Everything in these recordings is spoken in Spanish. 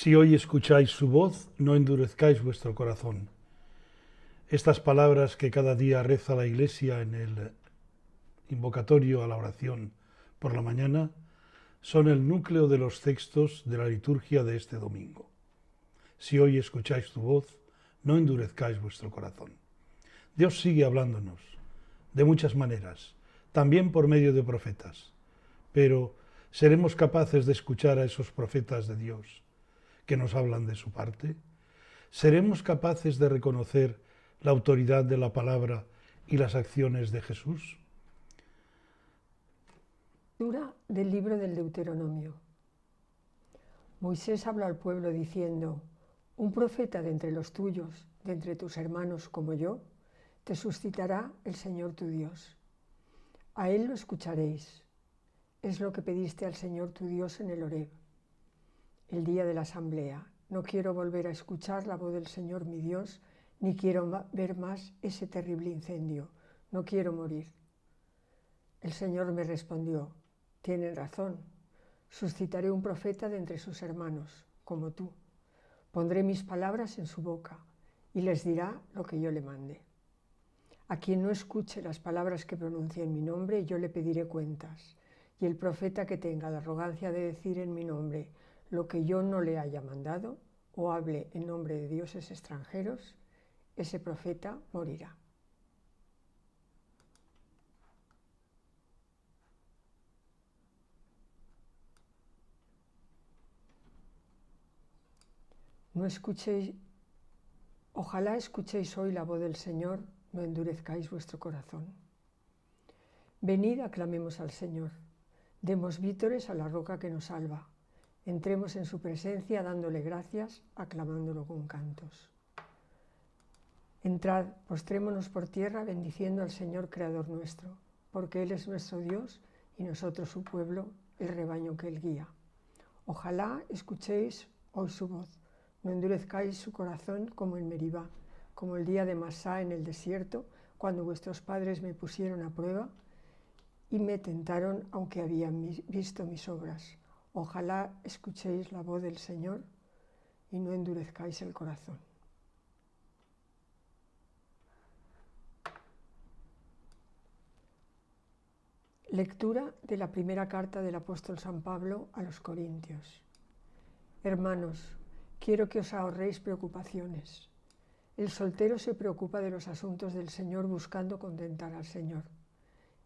Si hoy escucháis su voz, no endurezcáis vuestro corazón. Estas palabras que cada día reza la Iglesia en el invocatorio a la oración por la mañana son el núcleo de los textos de la liturgia de este domingo. Si hoy escucháis su voz, no endurezcáis vuestro corazón. Dios sigue hablándonos de muchas maneras, también por medio de profetas, pero ¿seremos capaces de escuchar a esos profetas de Dios que nos hablan de su parte? ¿Seremos capaces de reconocer la autoridad de la palabra y las acciones de Jesús? Lectura del libro del Deuteronomio. Moisés habló al pueblo diciendo: un profeta de entre los tuyos, de entre tus hermanos como yo, te suscitará el Señor tu Dios. A él lo escucharéis. Es lo que pediste al Señor tu Dios en el Horeb, el día de la asamblea. No quiero volver a escuchar la voz del Señor mi Dios, ni quiero ver más ese terrible incendio. No quiero morir. El Señor me respondió: tienen razón. Suscitaré un profeta de entre sus hermanos, como tú. Pondré mis palabras en su boca y les dirá lo que yo le mande. A quien no escuche las palabras que pronuncie en mi nombre, yo le pediré cuentas. Y el profeta que tenga la arrogancia de decir en mi nombre lo que yo no le haya mandado, o hable en nombre de dioses extranjeros, ese profeta morirá. Ojalá escuchéis hoy la voz del Señor, no endurezcáis vuestro corazón. Venid, aclamemos al Señor, demos vítores a la roca que nos salva, entremos en su presencia dándole gracias, aclamándolo con cantos. Entrad, postrémonos por tierra bendiciendo al Señor Creador nuestro, porque Él es nuestro Dios y nosotros su pueblo, el rebaño que Él guía. Ojalá escuchéis hoy su voz. No endurezcáis su corazón como en Meribá, como el día de Masá en el desierto, cuando vuestros padres me pusieron a prueba y me tentaron aunque habían visto mis obras. Ojalá escuchéis la voz del Señor y no endurezcáis el corazón. Lectura de la primera carta del apóstol San Pablo a los Corintios. Hermanos, quiero que os ahorréis preocupaciones. El soltero se preocupa de los asuntos del Señor buscando contentar al Señor.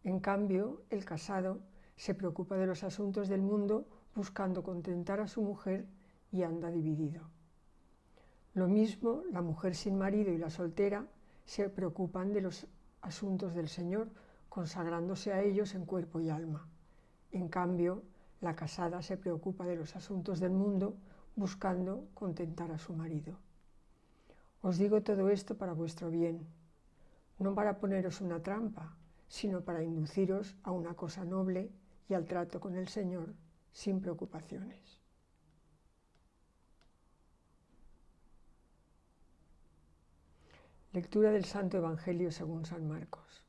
En cambio, el casado se preocupa de los asuntos del mundo buscando contentar a su mujer y anda dividido. Lo mismo, la mujer sin marido y la soltera se preocupan de los asuntos del Señor, consagrándose a ellos en cuerpo y alma. En cambio, la casada se preocupa de los asuntos del mundo, buscando contentar a su marido. Os digo todo esto para vuestro bien, no para poneros una trampa, sino para induciros a una cosa noble y al trato con el Señor sin preocupaciones. Lectura del Santo Evangelio según San Marcos.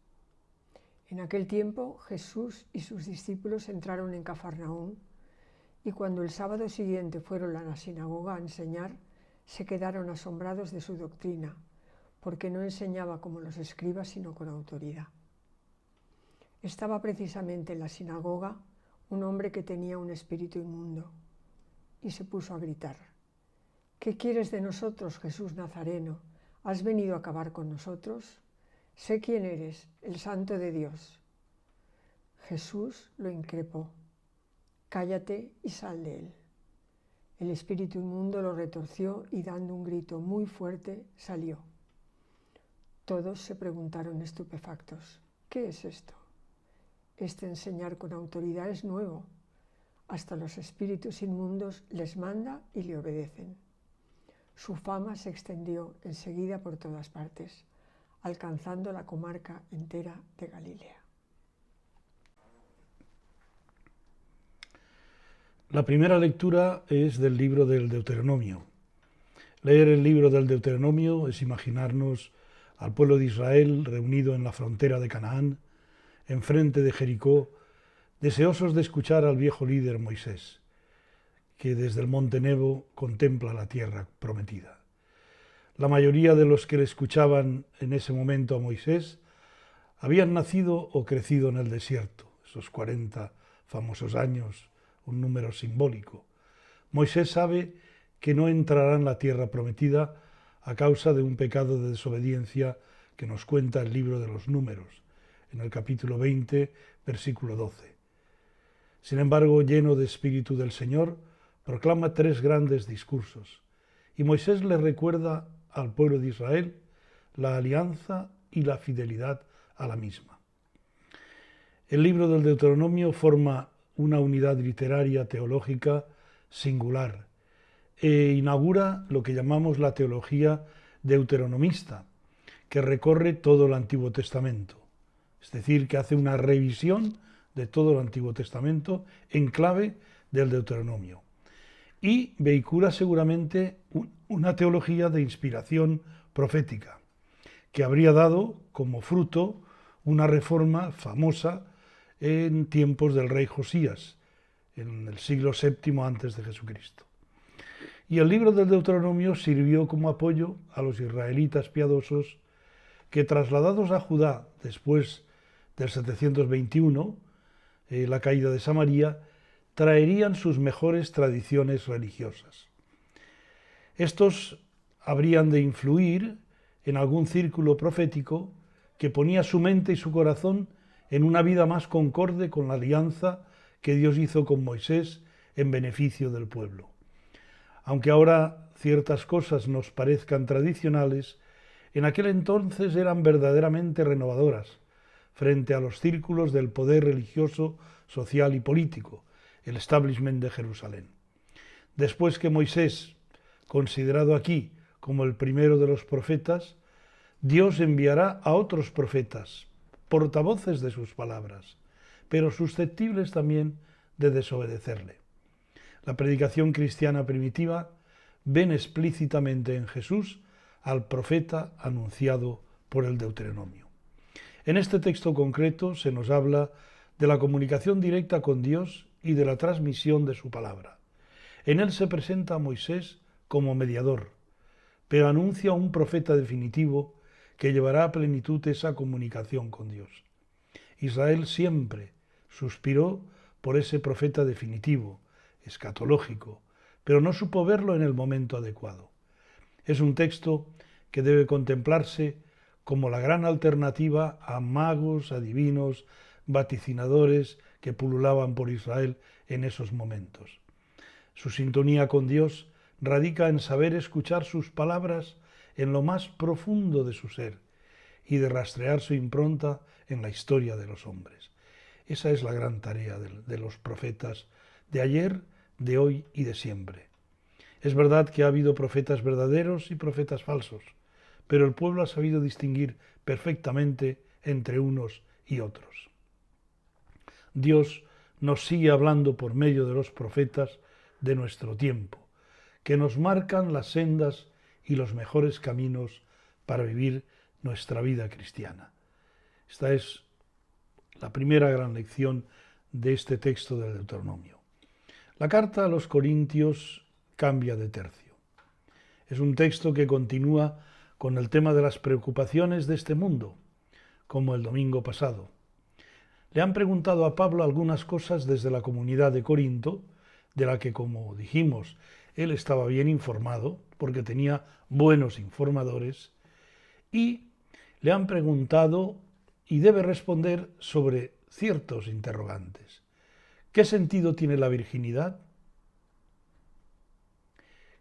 En aquel tiempo Jesús y sus discípulos entraron en Cafarnaúm, y cuando el sábado siguiente fueron a la sinagoga a enseñar, se quedaron asombrados de su doctrina, porque no enseñaba como los escribas, sino con autoridad. Estaba precisamente en la sinagoga un hombre que tenía un espíritu inmundo, y se puso a gritar: ¿qué quieres de nosotros, Jesús Nazareno? ¿Has venido a acabar con nosotros? Sé quién eres, el Santo de Dios. Jesús lo increpó: cállate y sal de él. El espíritu inmundo lo retorció y dando un grito muy fuerte salió. Todos se preguntaron estupefactos: ¿qué es esto? Este enseñar con autoridad es nuevo. Hasta los espíritus inmundos les manda y le obedecen. Su fama se extendió enseguida por todas partes, alcanzando la comarca entera de Galilea. La primera lectura es del libro del Deuteronomio. Leer el libro del Deuteronomio es imaginarnos al pueblo de Israel reunido en la frontera de Canaán, enfrente de Jericó, deseosos de escuchar al viejo líder Moisés, que desde el monte Nebo contempla la tierra prometida. La mayoría de los que le escuchaban en ese momento a Moisés habían nacido o crecido en el desierto, esos 40 famosos años, un número simbólico. Moisés sabe que no entrará en la tierra prometida a causa de un pecado de desobediencia que nos cuenta el libro de los Números, en el capítulo 20, versículo 12. Sin embargo, lleno de espíritu del Señor, proclama 3 grandes discursos, y Moisés le recuerda al pueblo de Israel la alianza y la fidelidad a la misma. El libro del Deuteronomio forma una unidad literaria teológica singular e inaugura lo que llamamos la teología deuteronomista, que recorre todo el Antiguo Testamento, es decir, que hace una revisión de todo el Antiguo Testamento en clave del Deuteronomio, y vehicula seguramente una teología de inspiración profética, que habría dado como fruto una reforma famosa en tiempos del rey Josías, en el siglo VII antes de Jesucristo. Y el libro del Deuteronomio sirvió como apoyo a los israelitas piadosos que, trasladados a Judá después del 721, la caída de Samaria, traerían sus mejores tradiciones religiosas. Estos habrían de influir en algún círculo profético que ponía su mente y su corazón en una vida más concorde con la alianza que Dios hizo con Moisés en beneficio del pueblo. Aunque ahora ciertas cosas nos parezcan tradicionales, en aquel entonces eran verdaderamente renovadoras frente a los círculos del poder religioso, social y político, el establishment de Jerusalén. Después que Moisés, considerado aquí como el primero de los profetas, Dios enviará a otros profetas, portavoces de sus palabras, pero susceptibles también de desobedecerle. La predicación cristiana primitiva ven explícitamente en Jesús al profeta anunciado por el Deuteronomio. En este texto concreto se nos habla de la comunicación directa con Dios y de la transmisión de su palabra. En él se presenta a Moisés como mediador, pero anuncia un profeta definitivo que llevará a plenitud esa comunicación con Dios. Israel siempre suspiró por ese profeta definitivo, escatológico, pero no supo verlo en el momento adecuado. Es un texto que debe contemplarse como la gran alternativa a magos, adivinos, vaticinadores que pululaban por Israel en esos momentos. Su sintonía con Dios radica en saber escuchar sus palabras en lo más profundo de su ser y de rastrear su impronta en la historia de los hombres. Esa es la gran tarea de los profetas de ayer, de hoy y de siempre. Es verdad que ha habido profetas verdaderos y profetas falsos, pero el pueblo ha sabido distinguir perfectamente entre unos y otros. Dios nos sigue hablando por medio de los profetas de nuestro tiempo, que nos marcan las sendas y los mejores caminos para vivir nuestra vida cristiana. Esta es la primera gran lección de este texto del Deuteronomio. La carta a los Corintios cambia de tercio. Es un texto que continúa con el tema de las preocupaciones de este mundo, como el domingo pasado. Le han preguntado a Pablo algunas cosas desde la comunidad de Corinto, de la que, como dijimos, él estaba bien informado, porque tenía buenos informadores, y le han preguntado y debe responder sobre ciertos interrogantes. ¿Qué sentido tiene la virginidad?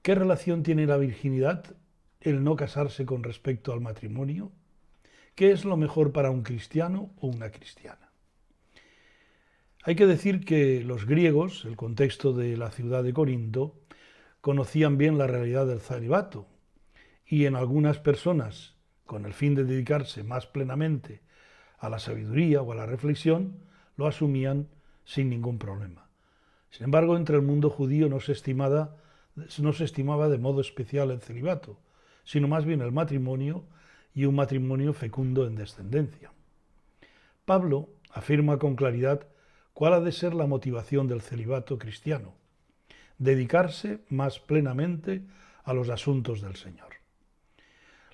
¿Qué relación tiene la virginidad el no casarse con respecto al matrimonio? ¿Qué es lo mejor para un cristiano o una cristiana? Hay que decir que los griegos, el contexto de la ciudad de Corinto, conocían bien la realidad del celibato y en algunas personas, con el fin de dedicarse más plenamente a la sabiduría o a la reflexión, lo asumían sin ningún problema. Sin embargo, entre el mundo judío no se estimaba de modo especial el celibato, sino más bien el matrimonio y un matrimonio fecundo en descendencia. Pablo afirma con claridad cuál ha de ser la motivación del celibato cristiano. dedicarse más plenamente a los asuntos del Señor.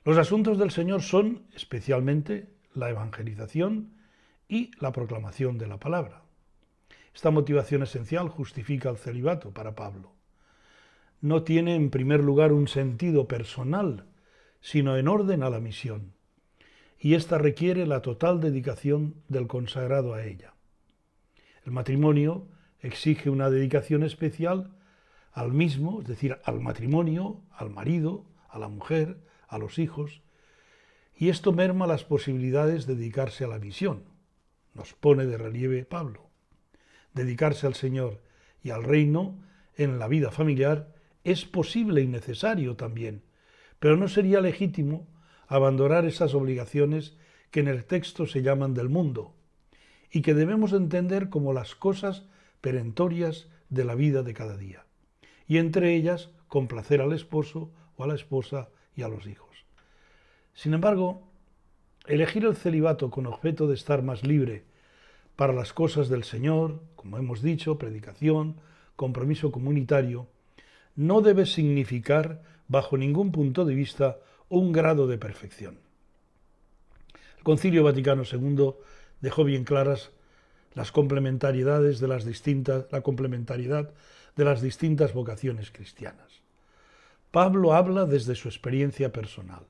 Los asuntos del Señor son especialmente la evangelización y la proclamación de la palabra. Esta motivación esencial justifica el celibato para Pablo. No tiene en primer lugar un sentido personal, sino en orden a la misión, y ésta requiere la total dedicación del consagrado a ella. El matrimonio exige una dedicación especial al mismo, es decir, al matrimonio, al marido, a la mujer, a los hijos, y esto merma las posibilidades de dedicarse a la misión. Nos pone de relieve Pablo. Dedicarse al Señor y al reino en la vida familiar es posible y necesario también, pero no sería legítimo abandonar esas obligaciones que en el texto se llaman del mundo y que debemos entender como las cosas perentorias de la vida de cada día, y entre ellas complacer al esposo o a la esposa y a los hijos. Sin embargo, elegir el celibato con objeto de estar más libre para las cosas del Señor, como hemos dicho, predicación, compromiso comunitario, no debe significar, bajo ningún punto de vista, un grado de perfección. El Concilio Vaticano II dejó bien claras la complementariedad de las distintas vocaciones cristianas. Pablo habla desde su experiencia personal.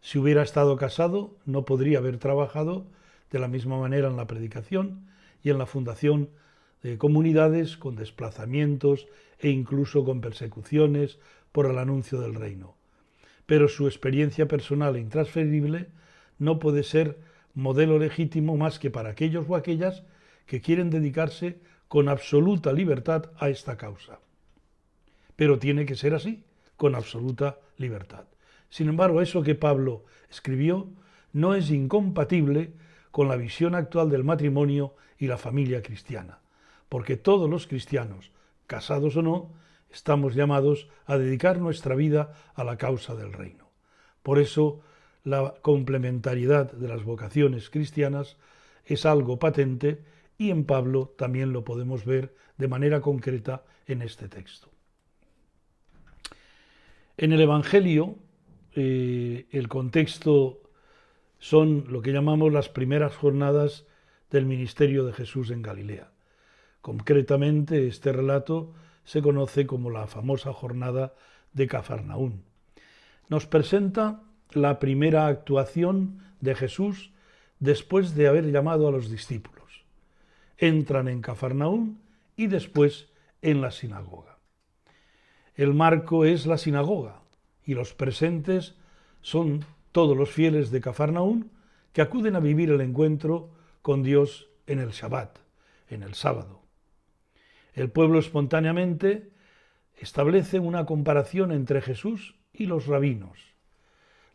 Si hubiera estado casado, no podría haber trabajado de la misma manera en la predicación y en la fundación de comunidades con desplazamientos e incluso con persecuciones por el anuncio del reino. Pero su experiencia personal e intransferible no puede ser modelo legítimo más que para aquellos o aquellas que quieren dedicarse con absoluta libertad a esta causa. Pero tiene que ser así, con absoluta libertad. Sin embargo, eso que Pablo escribió no es incompatible con la visión actual del matrimonio y la familia cristiana, porque todos los cristianos, casados o no, estamos llamados a dedicar nuestra vida a la causa del reino. Por eso, la complementariedad de las vocaciones cristianas es algo patente y en Pablo también lo podemos ver de manera concreta en este texto. En el Evangelio, el contexto son lo que llamamos las primeras jornadas del ministerio de Jesús en Galilea. Concretamente, este relato se conoce como la famosa jornada de Cafarnaún. Nos presenta la primera actuación de Jesús después de haber llamado a los discípulos. Entran en Cafarnaún y después en la sinagoga. El marco es la sinagoga y los presentes son todos los fieles de Cafarnaún que acuden a vivir el encuentro con Dios en el Shabbat, en el sábado. El pueblo espontáneamente establece una comparación entre Jesús y los rabinos.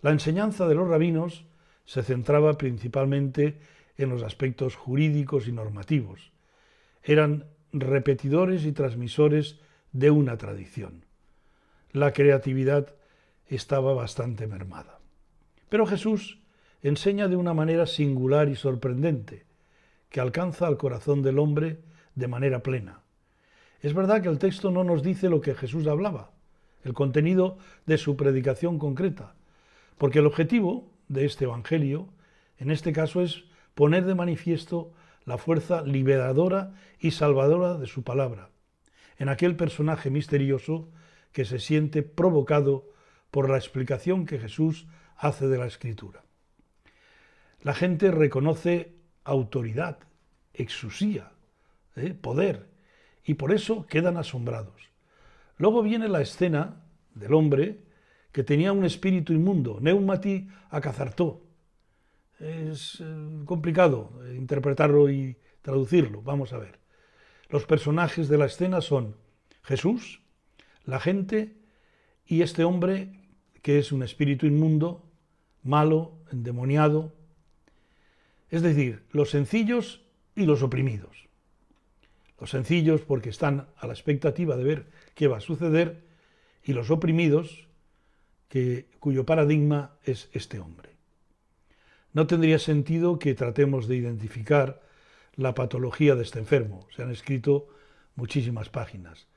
La enseñanza de los rabinos se centraba principalmente en los aspectos jurídicos y normativos. Eran repetidores y transmisores de una tradición. La creatividad estaba bastante mermada. Pero Jesús enseña de una manera singular y sorprendente, que alcanza al corazón del hombre de manera plena. Es verdad que el texto no nos dice lo que Jesús hablaba, el contenido de su predicación concreta, porque el objetivo de este Evangelio, en este caso, es poner de manifiesto la fuerza liberadora y salvadora de su palabra, en aquel personaje misterioso que se siente provocado por la explicación que Jesús hace de la Escritura. La gente reconoce autoridad, exusía, poder, y por eso quedan asombrados. Luego viene la escena del hombre que tenía un espíritu inmundo, neumati akazartó. Es complicado interpretarlo y traducirlo, vamos a ver. Los personajes de la escena son Jesús, la gente y este hombre que es un espíritu inmundo, malo, endemoniado, es decir, los sencillos y los oprimidos. Los sencillos porque están a la expectativa de ver qué va a suceder y los oprimidos cuyo paradigma es este hombre. No tendría sentido que tratemos de identificar la patología de este enfermo. Se han escrito muchísimas páginas,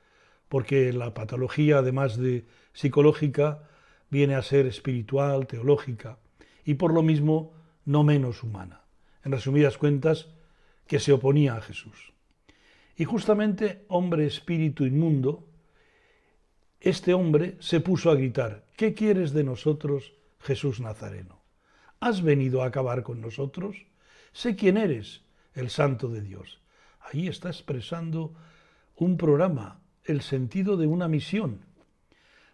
porque la patología, además de psicológica, viene a ser espiritual, teológica, y por lo mismo no menos humana. En resumidas cuentas, que se oponía a Jesús. Y justamente, hombre espíritu inmundo, este hombre se puso a gritar: ¿qué quieres de nosotros, Jesús Nazareno? ¿Has venido a acabar con nosotros? Sé quién eres, el Santo de Dios. Ahí está expresando un programa, el sentido de una misión.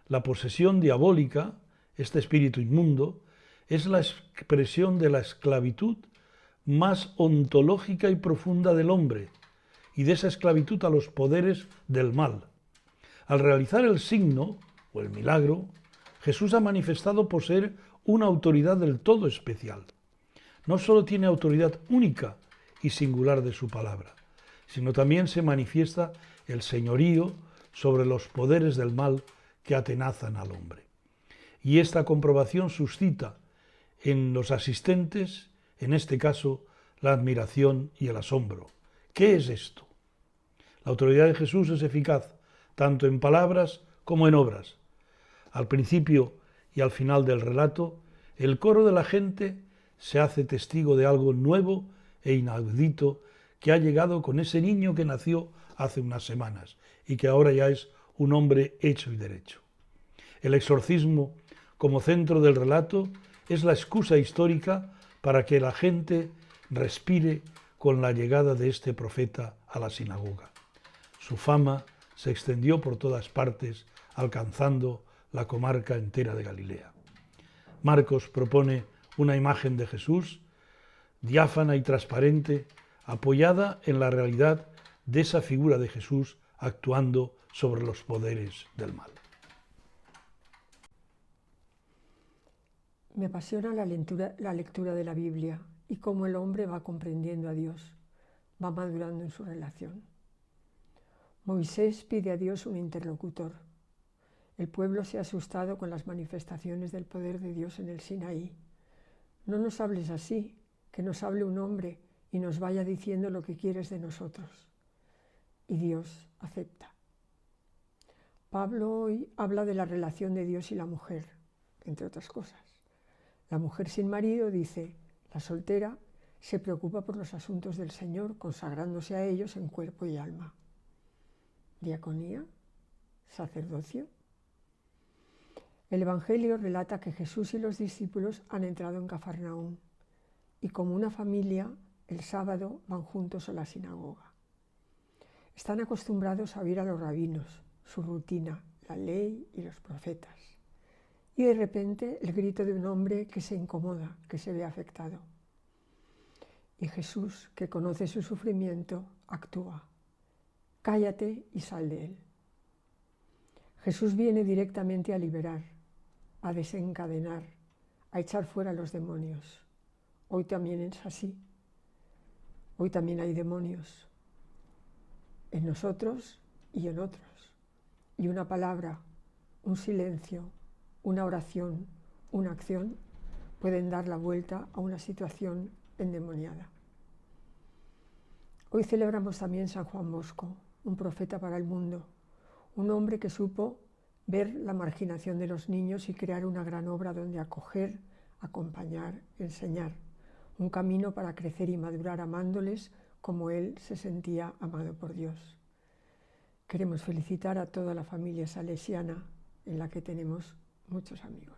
La posesión diabólica, este espíritu inmundo, es la expresión de la esclavitud más ontológica y profunda del hombre, y de esa esclavitud a los poderes del mal. Al realizar el signo, o el milagro, Jesús ha manifestado poseer una autoridad del todo especial. No solo tiene autoridad única y singular de su palabra, sino también se manifiesta el señorío sobre los poderes del mal que atenazan al hombre. Y esta comprobación suscita en los asistentes, en este caso, la admiración y el asombro. ¿Qué es esto? La autoridad de Jesús es eficaz, tanto en palabras como en obras. Al principio y al final del relato, el coro de la gente se hace testigo de algo nuevo e inaudito que ha llegado con ese niño que nació hace unas semanas y que ahora ya es un hombre hecho y derecho. El exorcismo, como centro del relato, es la excusa histórica para que la gente respire con la llegada de este profeta a la sinagoga. Su fama se extendió por todas partes, alcanzando la comarca entera de Galilea. Marcos propone una imagen de Jesús, diáfana y transparente, apoyada en la realidad de esa figura de Jesús actuando sobre los poderes del mal. Me apasiona la lectura de la Biblia y cómo el hombre va comprendiendo a Dios, va madurando en su relación. Moisés pide a Dios un interlocutor. El pueblo se ha asustado con las manifestaciones del poder de Dios en el Sinaí. No nos hables así, que nos hable un hombre y nos vaya diciendo lo que quieres de nosotros. Y Dios acepta. Pablo hoy habla de la relación de Dios y la mujer, entre otras cosas. La mujer sin marido, dice, la soltera, se preocupa por los asuntos del Señor, consagrándose a ellos en cuerpo y alma. Diaconía, sacerdocio. El Evangelio relata que Jesús y los discípulos han entrado en Cafarnaúm y como una familia, el sábado van juntos a la sinagoga. Están acostumbrados a oír a los rabinos, su rutina, la ley y los profetas. Y de repente el grito de un hombre que se incomoda, que se ve afectado. Y Jesús, que conoce su sufrimiento, actúa. Cállate y sal de él. Jesús viene directamente a liberar, a desencadenar, a echar fuera a los demonios. Hoy también es así. Hoy también hay demonios en nosotros y en otros. Y una palabra, un silencio, una oración, una acción pueden dar la vuelta a una situación endemoniada. Hoy celebramos también San Juan Bosco, un profeta para el mundo, un hombre que supo ver la marginación de los niños y crear una gran obra donde acoger, acompañar, enseñar, un camino para crecer y madurar amándoles como él se sentía amado por Dios. Queremos felicitar a toda la familia salesiana en la que tenemos muchos amigos.